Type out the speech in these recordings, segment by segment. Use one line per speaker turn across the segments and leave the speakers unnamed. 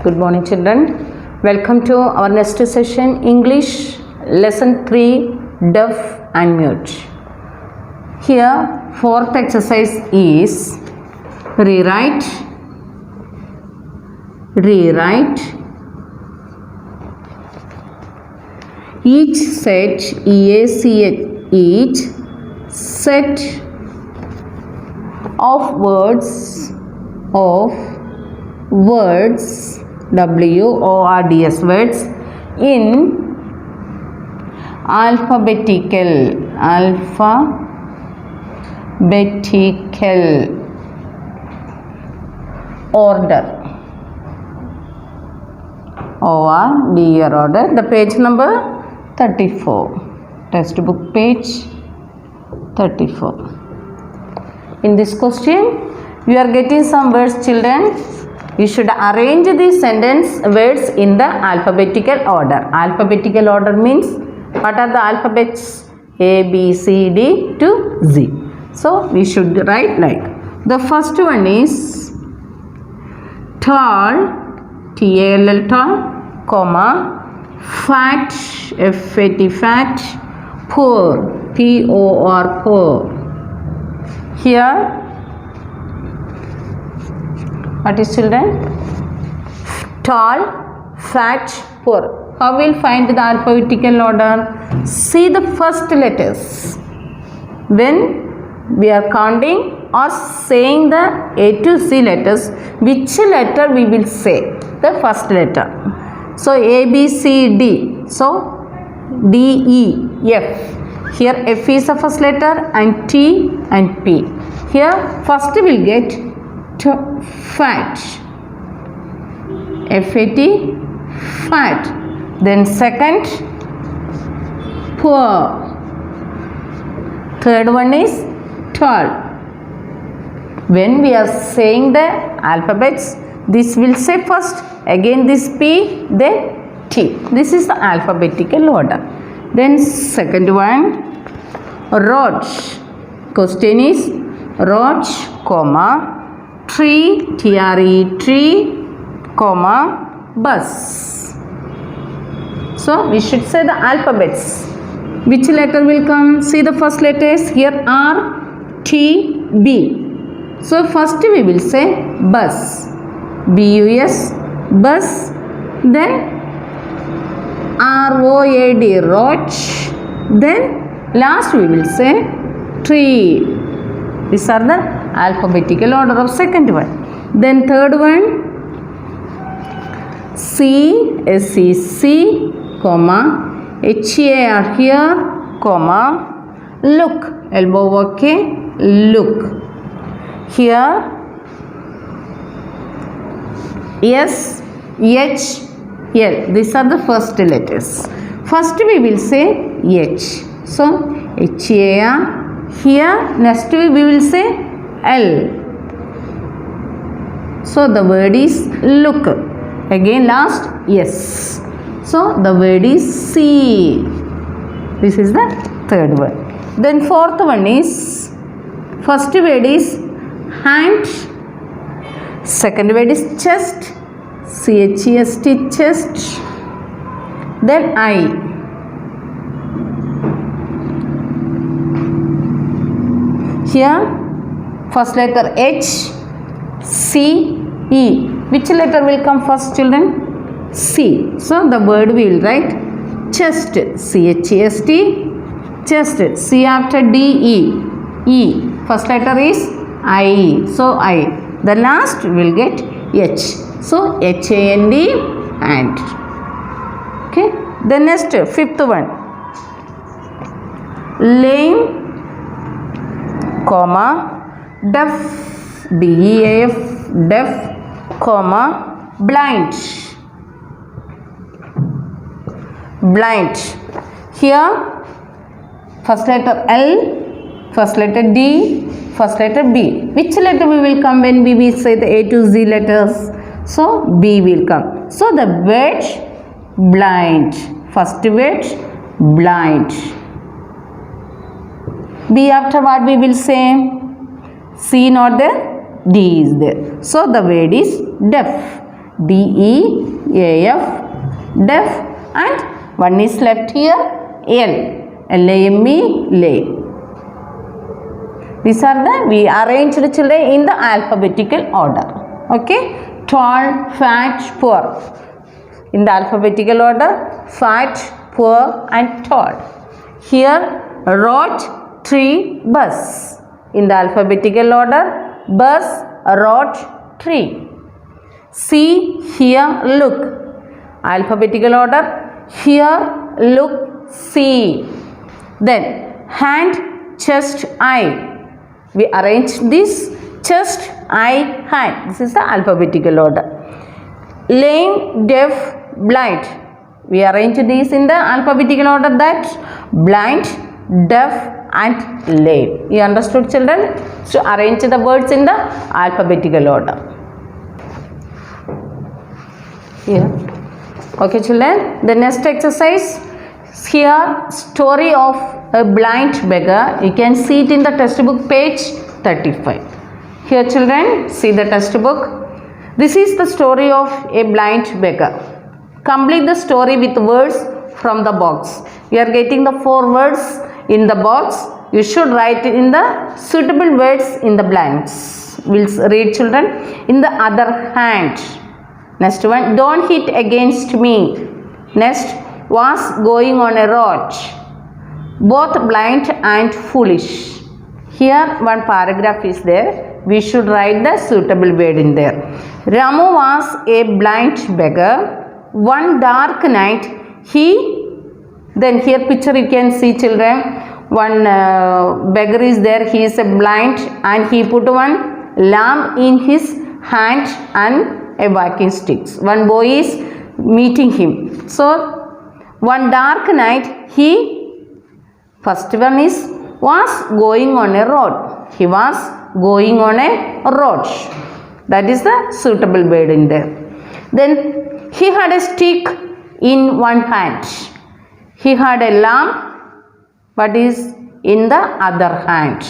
Good morning, children. Welcome to our next session, English Lesson 3, Deaf and Mute. Here, fourth exercise is rewrite. Each set, each set of words, words in alphabetical order. order. The page number 34. Textbook page 34. In this question, you are getting some words, children. You should arrange the sentence words in the alphabetical order. Alphabetical order means what are the alphabets? A, B, C, D to Z. So we should write like the first one is tall, T-A-L-L, tall, comma, fat, F-A-T, fat, poor, P-O-R, poor. Here, what is, children? Tall, fat, poor. How will find the alphabetical order? See the first letters. When we are counting or saying the A to Z letters, which letter we will say? The first letter. So A, B, C, D. So D, E, F. Here F is the first letter and T and P. Here first we will get fat, F-A-T, fat. Then second, poor. Third one is tall. When we are saying the alphabets, this will say first, again this P, then T. This is the alphabetical order. Then second one, road. Question is road, comma, tree, T-R-E, tree, comma, bus. So we should say the alphabets. Which letter will come? See the first letters. Here R, T, B. So first we will say bus, B-U-S, bus. Then R-O-A-D, road. Then last we will say tree. These are the alphabetical order of second one. Then third one, C, S-E-C, comma, H-A-R here, comma, look, L-O-O-K, look. Here, S, H, L. These are the first letters. First we will say H. So, H-A-R. Here, next we will say L. So, the word is look. Again, last, yes. So, the word is see. This is the third one. Then, fourth one is, first word is hand. Second word is chest, C-H-E-S-T, chest. Then, eye. Here, first letter H, C, E. Which letter will come first, children? C. So, the word we will write chest, C-H-E-S-T, chest, C after D, E. E. First letter is I. So, I. The last we will get H. So, H-A-N-D, hand. Okay. The next, fifth one. Lame, comma, deaf, D-E-A-F, deaf, comma, blind. Blind. Here, first letter L, first letter D, first letter B. Which letter we will come when we will say the A to Z letters? So, B will come. So, the word blind. First word blind. B after what we will say? C not there, D is there. So the word is deaf. DEAF, def, and one is left here, LAME, lay. These are the, we arranged children in the alphabetical order. Okay, tall, fat, poor. In the alphabetical order, fat, poor, and tall. Here, road, tree, bus. In the alphabetical order, bus, road, tree. See, here, look. Alphabetical order, here, look, see. Then, hand, chest, eye. We arrange this, chest, eye, hand. This is the alphabetical order. Lame, deaf, blind. We arrange these in the alphabetical order, that blind, deaf, and lame. You understood, children? So arrange the words in the alphabetical order. Here. Okay, children. The next exercise. Here, story of a blind beggar. You can see it in the textbook page 35. Here, children, see the textbook. This is the story of a blind beggar. Complete the story with words from the box. We are getting the 4 words in the box. You should write in the suitable words in the blanks. We'll read, children. In the other hand. Next one, don't hit against me. Next, was going on a road. Both blind and foolish. Here one paragraph is there. We should write the suitable word in there. Ramu was a blind beggar. One dark night he, then here picture you can see, children, one beggar is there. He is a blind and he put one lamp in his hand and a walking sticks. One boy is meeting him. So one dark night he, first one is was going on a road. He was going on a road. That is the suitable word in there. Then he had a stick in one hand. He had a lamp, but is in the other hand.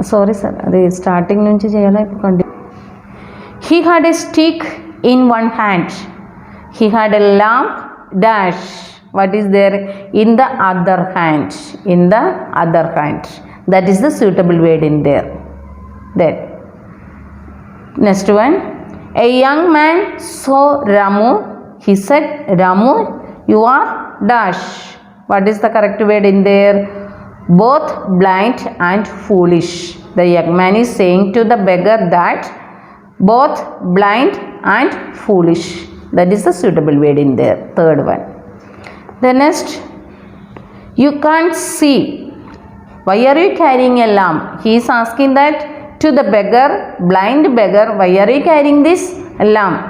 Sorry, sir. Starting nunchi cheyala. He had a stick in one hand. He had a lamp dash. What is there? In the other hand. In the other hand. That is the suitable word in there. Then next one. A young man saw Ramu. He said, Ramu, you are dash. What is the correct word in there? Both blind and foolish. The young man is saying to the beggar that both blind and foolish. That is the suitable word in there. Third one. The next, you can't see. Why are you carrying a lamp? He is asking that to the beggar, blind beggar, why are you carrying this lamp?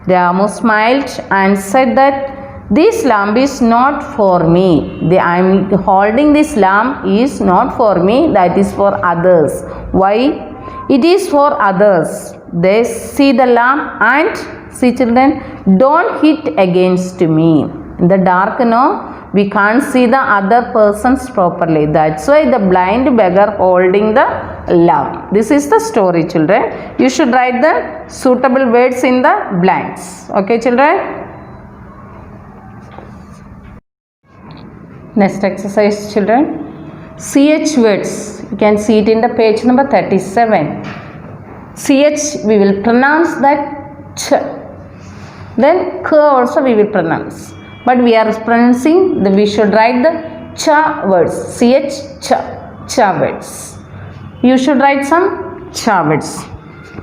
Ramu smiled and said that this lamp is not for me. I am holding this lamp is not for me, that is for others. Why? It is for others. They see the lamp and see, children, don't hit against me. In the dark, no, we can't see the other persons properly. That's why the blind beggar holding the lamp. This is the story, children. You should write the suitable words in the blanks. Okay, children. Next exercise, children. CH words. You can see it in the page number 37. CH we will pronounce that ch. Then k also we will pronounce. But we are pronouncing, we should write the cha words. CH, cha, cha words. You should write some cha words.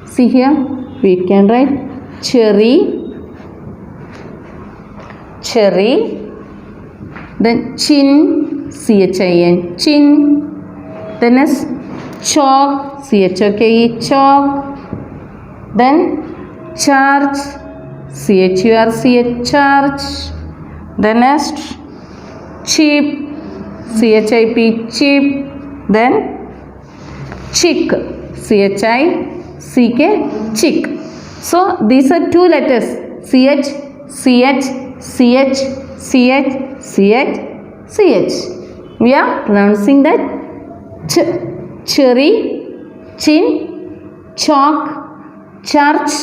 See here, we can write cherry, cherry. Then chin, chin, chin. Then is chalk, chok, chalk. Then charge, charge. The next, cheap, chip, cheap. Then chick, chick, chick. So these are 2 letters, ch, ch, ch, ch, ch, ch. We are pronouncing that ch, cherry, chin, chalk, church,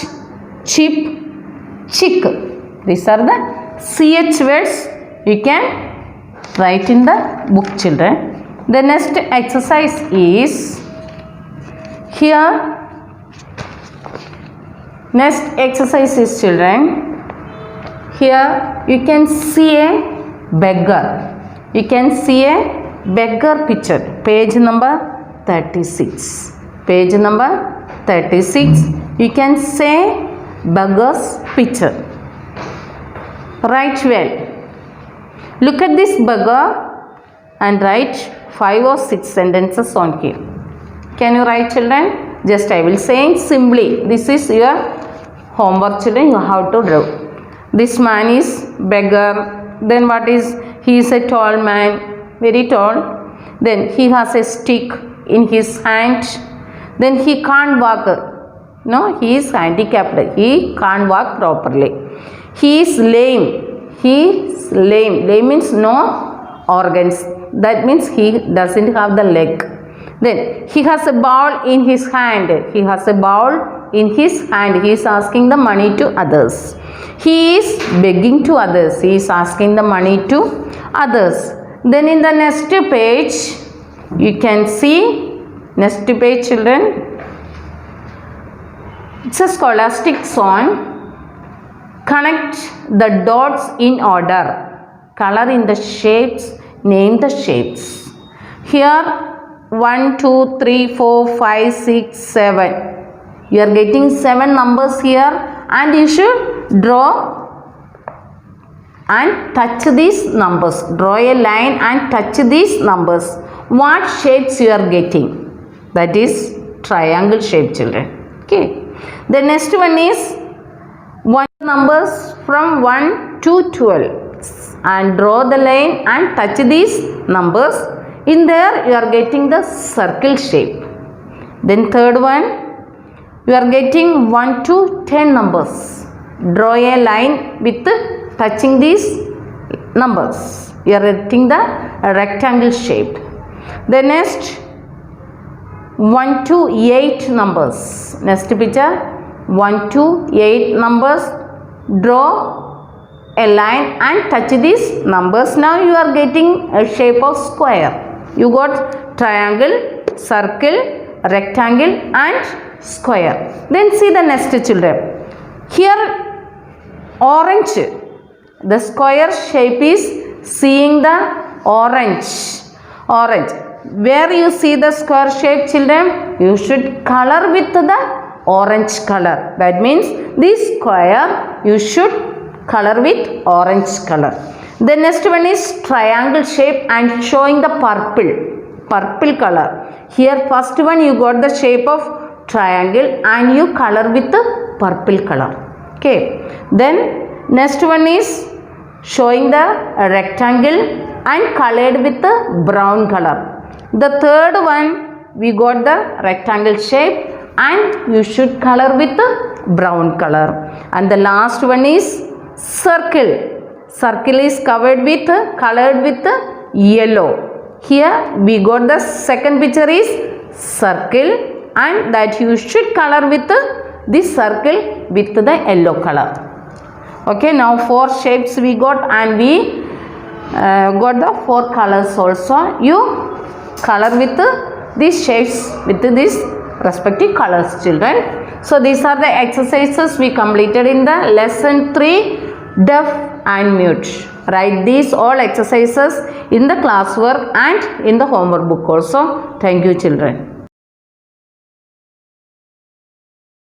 chip, chick. These are the CH words you can write in the book, children. The next exercise is here. Next exercise is, children, here you can see a beggar. You can see a beggar picture. Page number 36. Page number 36. You can say beggar's picture. Write well. Look at this beggar and write 5 or 6 sentences on here. Can you write, children? Just I will say simply. This is your homework, children. You have to draw. This man is beggar. Then what is? He is a tall man, very tall. Then he has a stick in his hand. Then he can't walk. No, he is handicapped. He can't walk properly. He is lame. He is lame. Lame means no organs. That means he doesn't have the leg. Then he has a ball in his hand. He has a ball in his hand. He is asking the money to others. He is begging to others. He is asking the money to others. Then in the next page, you can see, next page, children, it's a scholastic song. Connect the dots in order. Color in the shapes. Name the shapes. Here 1, 2, 3, 4, 5, 6, 7. You are getting 7 numbers here, and you should draw and touch these numbers. Draw a line and touch these numbers. What shapes you are getting? That is triangle shape, children. Okay. The next one is 1 numbers from 1 to 12, and draw the line and touch these numbers. In there you are getting the circle shape. Then third one, you are getting 1 to 10 numbers. Draw a line with touching these numbers. You are getting the rectangle shape. The next 1 to 8 numbers. Next picture, 1 to 8 numbers. Draw a line and touch these numbers. Now you are getting a shape of square. You got triangle, circle, rectangle and square. Then see the next, children. Here orange. The square shape is seeing the orange. Orange. Where you see the square shape, children, you should color with the orange color. That means this square you should color with orange color. The next one is triangle shape and showing the purple color. Here first one you got the shape of triangle and you color with the purple color. Okay. Then next one is showing the rectangle and colored with the brown color. The third one we got the rectangle shape and you should color with the brown color. And the last one is circle. Circle is colored with yellow. Here we got the second picture is circle, and that you should color with this circle with the yellow color. Okay, now 4 shapes we got, and we got the 4 colors also. You color with these shapes with these respective colors, children. So these are the exercises we completed in the lesson 3, deaf and mute. Write these all exercises in the classwork and in the homework book also. Thank you, children.